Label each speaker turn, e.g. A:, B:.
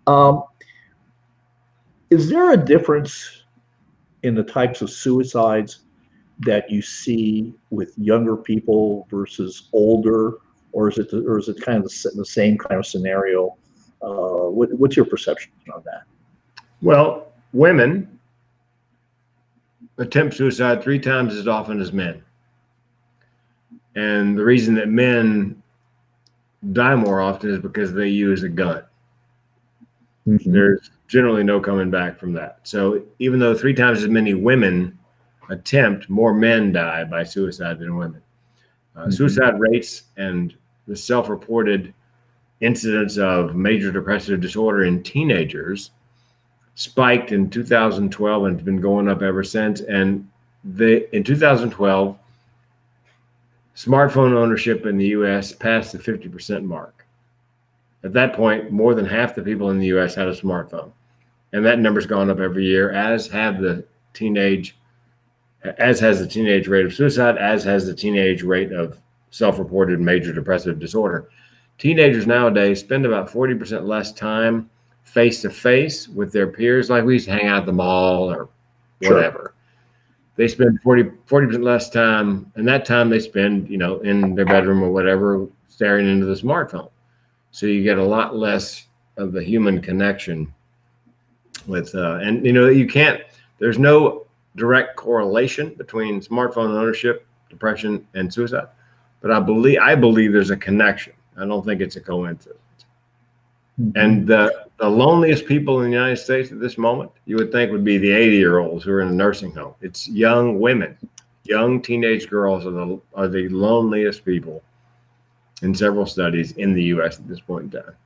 A: Um, is there a difference in the types of suicides that you see with younger people versus older, or is it kind of the same kind of scenario? What's your perception on that?
B: Well, women attempt suicide 3 times as often as men. And the reason that men die more often is because they use a gun.
A: Mm-hmm.
B: There's generally no coming back from that. So even though 3 times as many women attempt, more men die by suicide than women. Suicide rates and the self-reported incidence of major depressive disorder in teenagers spiked in 2012 and it's been going up ever since. And in 2012, smartphone ownership in the U.S. passed the 50% mark. At that point, more than half the people in the U.S. had a smartphone. And that number's gone up every year, as has the teenage rate of suicide, as has the teenage rate of self-reported major depressive disorder. Teenagers nowadays spend about 40% less time face-to-face with their peers, like we used to hang out at the mall or whatever. Sure. They spend 40% less time, and that time they spend, in their bedroom or whatever, staring into the smartphone. So you get a lot less of the human connection with, there's no direct correlation between smartphone ownership, depression, and suicide. But I believe there's a connection. I don't think it's a coincidence. Mm-hmm. And the loneliest people in the United States at this moment, you would think, would be the 80-year-olds who are in a nursing home. It's young women, young teenage girls are the loneliest people in several studies in the U.S. at this point in time.